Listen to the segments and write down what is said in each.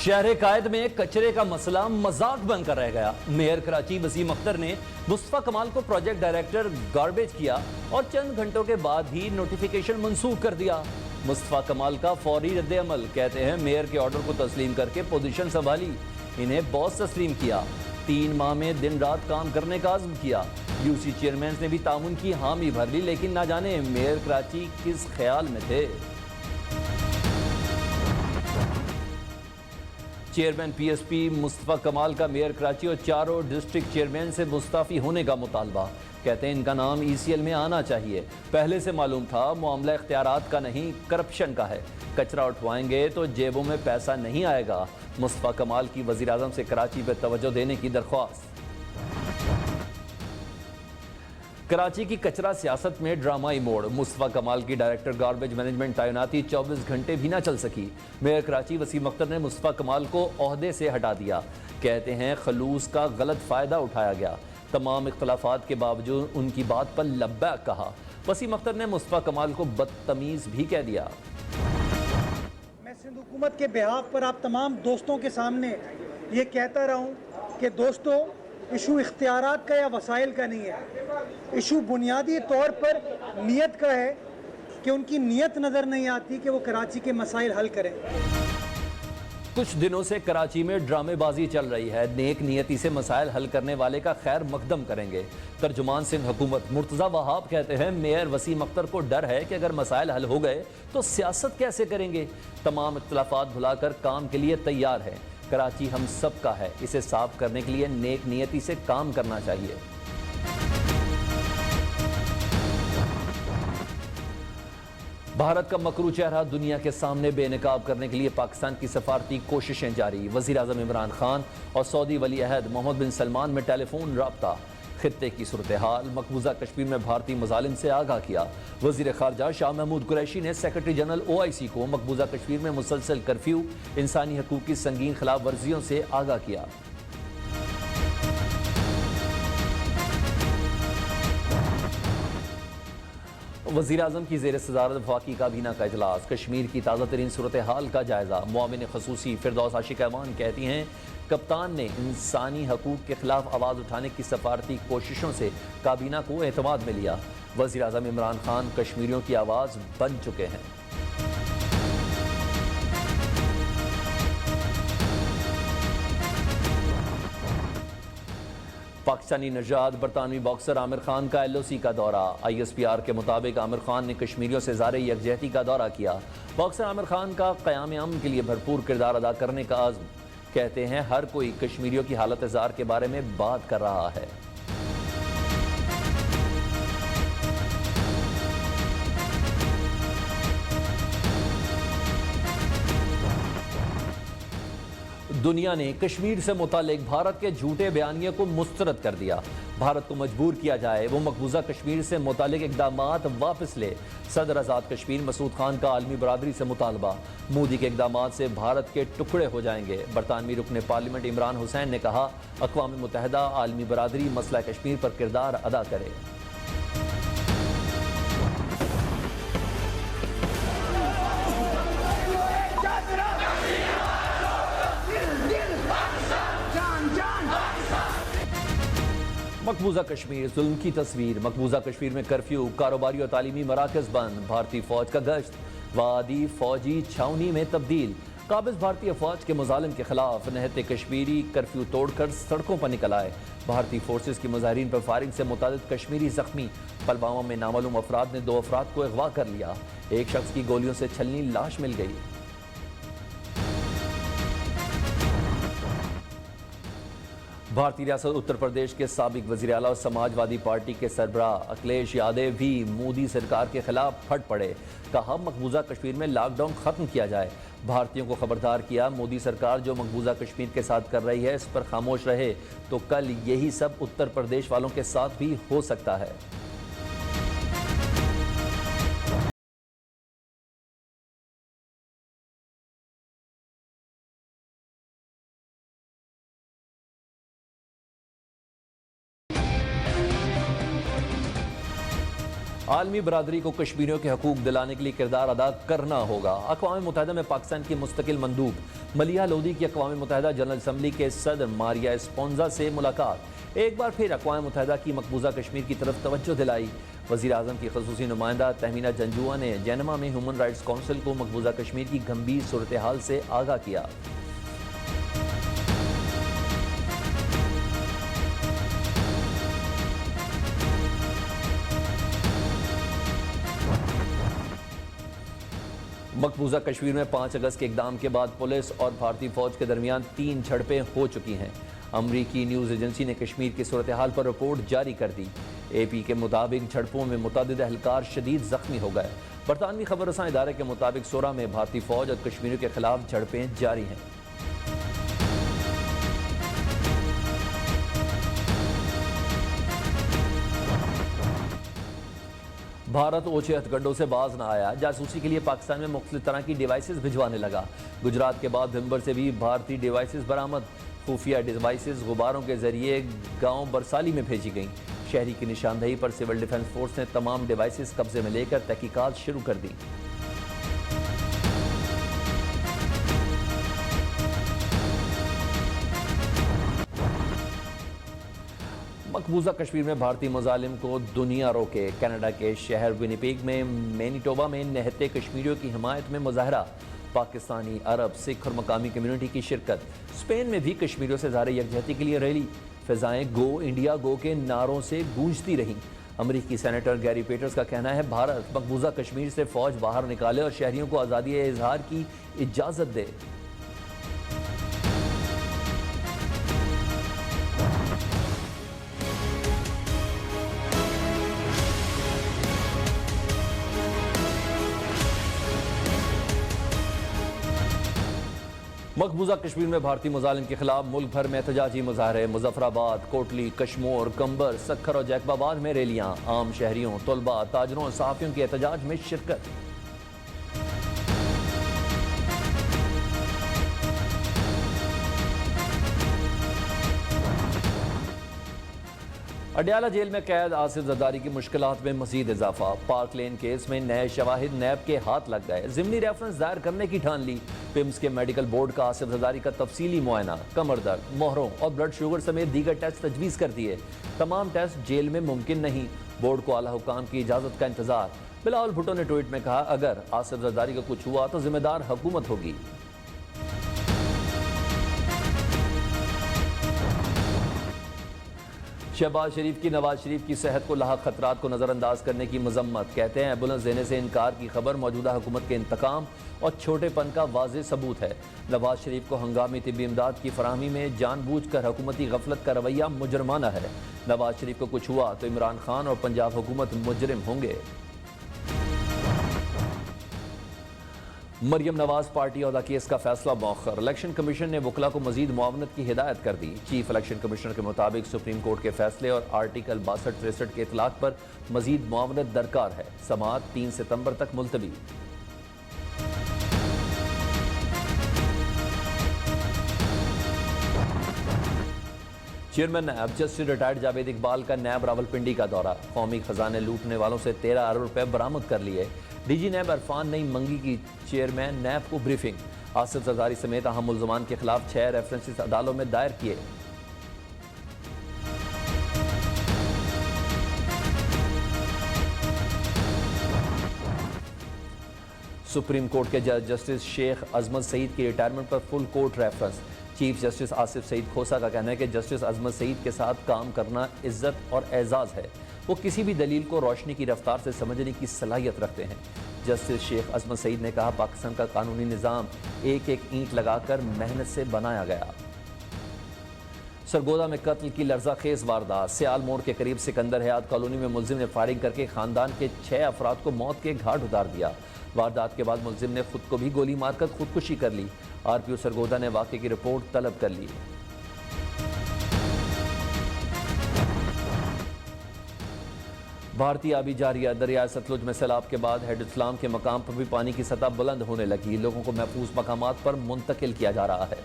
शहर कायद में कचरे का मसला मजाक बनकर रह गया। मेयर कराची वसीम अख्तर ने मुस्तफा कमाल को प्रोजेक्ट डायरेक्टर गार्बेज किया और चंद घंटों के बाद ही नोटिफिकेशन मंसूख कर दिया। मुस्तफा कमाल का फौरी रद्द अमल, कहते हैं मेयर के ऑर्डर को तस्लीम करके पोजीशन संभाली, इन्हें बॉस तस्लीम किया। 3 माह में दिन रात काम करने का आज़म किया। यूसी चेयरमैन ने भी तामुन की हामी भर ली, लेकिन ना जाने मेयर कराची किस ख्याल में थे। चेयरमैन पीएसपी मुस्तफा कमाल का मेयर कराची और चारों डिस्ट्रिक्ट चेयरमैन से मुस्ताफी होने का मुतालबा, कहते हैं इनका नाम ईसीएल में आना चाहिए। पहले से मालूम था मामला इख्तियारात का नहीं करप्शन का है। कचरा उठवाएंगे तो जेबों में पैसा नहीं आएगा। मुस्तफा कमाल की वज़ीर आज़म से कराची पर तवज्जो देने की दरख्वास्त। कराची की कचरा सियासत में ड्रामाई मोड़, मुस्तफा कमाल की डायरेक्टर गार्बेज मैनेजमेंट तैनाती 24 घंटे भी ना चल सकी। मेयर कराची वसीम अख्तर ने मुस्तफा कमाल को ओहदे से हटा दिया, कहते हैं खलूस का गलत फ़ायदा उठाया गया। तमाम इख्तलाफात के बावजूद उनकी बात पर लब्बैक कहा। वसीम अख्तर ने मुस्तफा कमाल को बदतमीज़ भी कह दिया। मैं सिंध हुकूमत के बिहाफ पर आप तमाम दोस्तों के सामने ये कहता रहा हूँ कि दोस्तों, इशू इख्तियारात का या वसाइल का नहीं है। इशू बुनियादी तौर पर नीयत का है कि उनकी नीयत नज़र नहीं आती कि वो कराची के मसाइल हल करें। कुछ दिनों से कराची में ड्रामेबाजी चल रही है। नेक नियति से मसाइल हल करने वाले का खैर मकदम करेंगे। तर्जुमान सिंध हुकूमत मुर्तज़ा वहाब कहते हैं मेयर वसीम अख्तर को डर है कि अगर मसाइल हल हो गए तो सियासत कैसे करेंगे। तमाम इख्तलाफात भुलाकर काम के लिए तैयार है। कराची हम सब का है, इसे साफ करने के लिए नेक नियति से काम करना चाहिए। भारत का मकरू चेहरा दुनिया के सामने बेनकाब करने के लिए पाकिस्तान की सफारती कोशिशें जारी। वज़ीर आज़म इमरान खान और सऊदी वली अहद मोहम्मद बिन सलमान में टेलीफोन रब्ता। खित्ते की सूरत हाल, मकबूजा कश्मीर में भारतीय मजालिम से आगाह किया। वज़ीर ख़ारजा शाह महमूद कुरैशी ने सेक्रेटरी जनरल OIC को मकबूजा कश्मीर में मुसलसल कर्फ्यू, इंसानी हकूक़ की संगीन खिलाफ वर्जियों से आगाह किया। वज़ीर आज़म की ज़ेर सदारत वफाकी काबीना का इजलास, कश्मीर की ताज़ा तरीन सूरत हाल का जायज़ा। मुआविन ख़ुसूसी फिरदौस आशिक अमान कहती हैं कप्तान ने इंसानी हकूक़ के खिलाफ आवाज़ उठाने की सफारती कोशिशों से काबीना को एतमाद में लिया। वज़ीर आज़म इमरान खान कश्मीरियों की आवाज़ बन चुके हैं। पाकिस्तानी नजाद बरतानवी बॉक्सर आमिर खान का LOC का दौरा। ISPR के मुताबिक आमिर खान ने कश्मीरियों से ज़ारे यकजहती का दौरा किया। बॉक्सर आमिर खान का क़याम अमन के लिए भरपूर किरदार अदा करने का आज़म, कहते हैं हर कोई कश्मीरियों की हालत ज़ार के बारे में बात कर रहा है। दुनिया ने कश्मीर से मुतालिक भारत के झूठे बयानिए को मुस्तरद कर दिया। भारत को मजबूर किया जाए वो मकबूजा कश्मीर से मुतालिक इकदामात वापस ले। सदर आज़ाद कश्मीर मसूद खान का आलमी बरादरी से मुतालबा। मोदी के इकदामात से भारत के टुकड़े हो जाएंगे। बरतानवी रुकने पार्लियामेंट इमरान हुसैन ने कहा अक़वाम मुत्तहिदा आलमी बरादरी मसला कश्मीर पर किरदार अदा करे। मकबूजा कश्मीर जुल्म की तस्वीर। मकबूजा कश्मीर में कर्फ्यू, कारोबारी और तालीमी मराकज बंद। भारतीय फौज का गश्त, वादी फौजी छावनी में तब्दील। काबिज भारतीय फौज के मुजालिम के खिलाफ नहते कश्मीरी कर्फ्यू तोड़कर सड़कों पर निकल आए। भारतीय फोर्सेज की मुजाहिरीन पर फायरिंग से मुतादिद कश्मीरी जख्मी। पुलवामा में नामालूम अफराद ने 2 अफराद को अगवा कर लिया। एक शख्स की गोलियों से छलनी लाश मिल गई। भारतीय रियासत उत्तर प्रदेश के साबिक वज़ीर आला और समाजवादी पार्टी के सरबराह अखिलेश यादव भी मोदी सरकार के खिलाफ फट पड़े। कहा मकबूजा कश्मीर में लॉकडाउन खत्म किया जाए। भारतीयों को खबरदार किया मोदी सरकार जो मकबूजा कश्मीर के साथ कर रही है इस पर खामोश रहे तो कल यही सब उत्तर प्रदेश वालों के साथ भी हो सकता है। आलमी बरादरी को कश्मीरियों के हकूक दिलाने के लिए किरदार अदा करना होगा। अक़वाम मुत्तहिदा में पाकिस्तान की मुस्तकिल मंदूब मलिहा लोधी की अक़वाम मुत्तहिदा जनरल असम्बली के सदर मारिया स्पोंजा से मुलाकात। एक बार फिर अक़वाम मुत्तहिदा की मकबूजा कश्मीर की तरफ तवज्जो दिलाई। वज़ीर आज़म की ख़ुसूसी नुमाइंदा तहमीना जंजुआ ने जैनमा में ह्यूमन राइट्स काउंसिल को मकबूजा कश्मीर की गंभीर सूरत हाल से आगाह किया। मकबूजा कश्मीर में 5 अगस्त के इक़दाम के बाद पुलिस और भारतीय फ़ौज के दरमियान 3 झड़पें हो चुकी हैं। अमरीकी न्यूज़ एजेंसी ने कश्मीर की सूरत हाल पर रिपोर्ट जारी कर दी। AP के मुताबिक झड़पों में मुतअद्दिद एहलकार शदीद ज़ख्मी हो गए। बरतानवी खबर रसां इदारे के मुताबिक सोरा में भारतीय फ़ौज और कश्मीरियों के खिलाफ झड़पें जारी हैं। भारत ओछे हथकंडों से बाज न आया। जासूसी के लिए पाकिस्तान में मुख्तलिफ तरह की डिवाइसेस भिजवाने लगा। गुजरात के बाद भिम्बर से भी भारतीय डिवाइसेस बरामद। खुफिया डिवाइसेस गुब्बारों के जरिए गांव बरसाली में भेजी गईं। शहरी की निशानदेही पर सिविल डिफेंस फोर्स ने तमाम डिवाइसेस कब्जे में लेकर तहकीकात शुरू कर दी। मकबूजा कश्मीर में भारतीय मुजालिम को दुनिया रोके। कनाडा के शहर विनिपेग में मैनीटोबा में निहत्ते कश्मीरियों की हिमायत में मुजाहरा। पाकिस्तानी, अरब, सिख और मकामी कम्युनिटी की शिरकत। स्पेन में भी कश्मीरियों से ज़ाहिर यकजहती के लिए रैली। फिजाएं गो इंडिया गो के नारों से गूंजती रहीं। अमरीकी सेनेटर गैरी पेटर्स का कहना है भारत मकबूजा कश्मीर से फौज बाहर निकाले और शहरियों को आज़ादी इजहार की इजाज़त दे। मकबूजा कश्मीर में भारतीय मुजालिम के खिलाफ मुल्क भर में एहतजाजी मुजाहरे। मुजफ्फराबाद, कोटली, कशमोर, कंबर, सक्खर और जैकबाबाद में रैलियां। आम शहरियों, तलबा, ताजरों और सहाफ़ियों की एहतजाज में शिरकत। अडयाला जेल में कैद आसिफ जरदारी की मुश्किलात में मजीद इजाफा। पार्क लेन केस में नए शवाहिद नैब के हाथ लग गए। ज़िमनी रेफरेंस दायर करने की ठान ली। पिम्स के मेडिकल बोर्ड का आसिफ जरदारी का तफसीली मुआयना। कमर दर्द, मोहरों और ब्लड शुगर समेत दीगर टेस्ट तजवीज़ कर दिए। तमाम टेस्ट जेल में मुमकिन नहीं। बोर्ड को आला हुकाम की इजाज़त का इंतजार। बिलावल भुट्टो ने ट्वीट में कहा, अगर आसिफ जरदारी का कुछ हुआ तो जिम्मेदार हुकूमत होगी। शहबाज शरीफ की नवाज शरीफ की सेहत को लाहक खतरात को नज़रअंदाज करने की मजम्मत। कहते हैं एम्बुलेंस देने से इनकार की खबर मौजूदा हुकूमत के इंतकाम और छोटेपन का वाज़ेह सबूत है। नवाज शरीफ को हंगामी तिब्बी इमदाद की फराहमी में जानबूझकर हुकूमती गफलत का रवैया मुजरमाना है। नवाज शरीफ को कुछ हुआ तो इमरान खान और पंजाब हुकूमत मुजरिम होंगे। मरियम नवाज पार्टी और केस का फैसला मौखर। इलेक्शन कमीशन ने वकला को मजीद मुआवनत की हिदायत कर दी। चीफ इलेक्शन कमिश्नर के मुताबिक सुप्रीम कोर्ट के फैसले और आर्टिकल 62-63 के इतलाक पर मजीद मुआवनत दरकार है। समाअत 3 सितंबर तक मुलतवी। Chairman NAB justice retired Javed Iqbal का नैब रावलपिंडी का दौरा। कौमी खजाने लूटने वालों से 13 अरब रुपए बरामद कर लिए। डीजी नैब इरफान नई मंगी की चेयरमैन नैब को ब्रीफिंग। आसिफ जरदारी समेत अहम मुल्ज़मान के खिलाफ 6 रेफरेंसेस अदालतों में दायर किए। सुप्रीम कोर्ट के जज जस्टिस शेख अजमत सईद की रिटायरमेंट पर full court reference. Chief justice Asif Saeed Khosa का कहना है कि जस्टिस अजमत सईद के साथ काम करना इज्जत और एजाज़ है। वो किसी भी दलील को रोशनी की रफ्तार से समझने की सलाहियत रखते हैं। जस्टिस शेख अजमत सईद ने कहा, पाकिस्तान का कानूनी निज़ाम एक एक ईंट लगाकर मेहनत से बनाया गया। सरगोदा में कत्ल की लर्ज़ाखेज़ वारदात। सियाल मोड़ के करीब सिकंदर हयात कॉलोनी में मुलजिम ने फायरिंग करके खानदान के 6 अफराद को मौत के घाट उतार दिया। वारदात के बाद मुलजिम ने खुद को भी गोली मारकर खुदकुशी कर ली। RPO सरगोदा ने वाक़े की रिपोर्ट तलब कर ली। भारतीय आबी जारिया। दरिया सतलुज में सैलाब के बाद हेड इस्लाम के मकाम पर भी पानी की सतह बुलंद होने लगी। लोगों को महफूज मकामात पर मुंतकिल किया जा रहा है।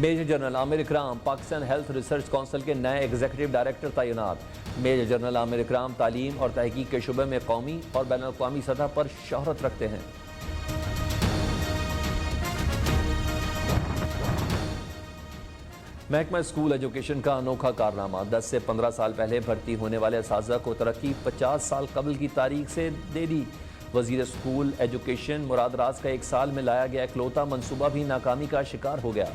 मेजर जनरल आमिर इकराम पाकिस्तान हेल्थ रिसर्च काउंसिल के नए एग्जीक्यूटिव डायरेक्टर तैनात। मेजर जनरल आमिर इकराम तालीम और तहकीक के शुबे में कौमी और बैन अल-अक़वामी सतह पर शोहरत रखते हैं। महकमा स्कूल एजुकेशन का अनोखा कारनामा, 10 से 15 साल पहले भर्ती होने वाले असातिज़ा को तरक्की 50 साल कबल की तारीख से दे दी। वजीर स्कूल एजुकेशन मुराद राज का 1 साल में लाया गया इकलौता मंसूबा भी नाकामी का शिकार हो गया।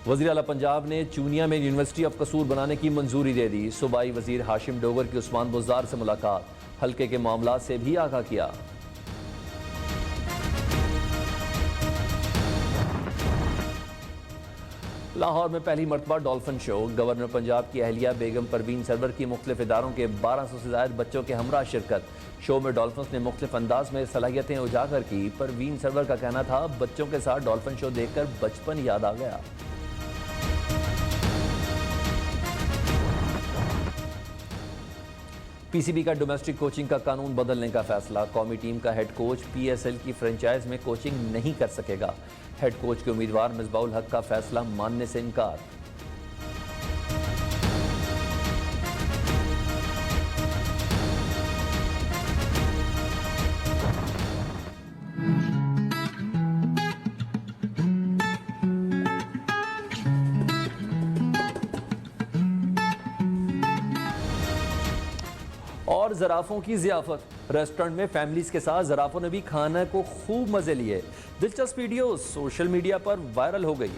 वज़ीर आला पंजाब ने चूनिया में यूनिवर्सिटी ऑफ कसूर बनाने की मंजूरी दे दी। सूबाई वजीर हाशिम डोगर की उस्मान बुज़दार से मुलाकात, हल्के के मामला से भी आगाह किया। लाहौर में पहली मरतबा डॉल्फिन शो, गवर्नर पंजाब की अहलिया बेगम परवीन सरवर की मुख्तलिफ इदारों के 1200 से ज़ायद बच्चों के हमरा शिरकत। शो में डॉल्फिन ने मुख्तलिफ अंदाज में सलाहियतें उजागर की। परवीन सरवर का कहना था, बच्चों के साथ डॉल्फिन शो देखकर बचपन याद आ गया। पीसीबी का डोमेस्टिक कोचिंग का कानून बदलने का फैसला, कौमी टीम का हेड कोच पीएसएल की फ्रेंचाइज में कोचिंग नहीं कर सकेगा। हेड कोच के उम्मीदवार मिसबाउल हक का फैसला मानने से इनकार। और ज़राफ़ों की ज़ियाफ़त, रेस्टोरेंट में फैमिलीज़ के साथ ज़राफ़ों ने भी खाना को खूब मज़े लिए। दिलचस्प वीडियो सोशल मीडिया पर वायरल हो गई।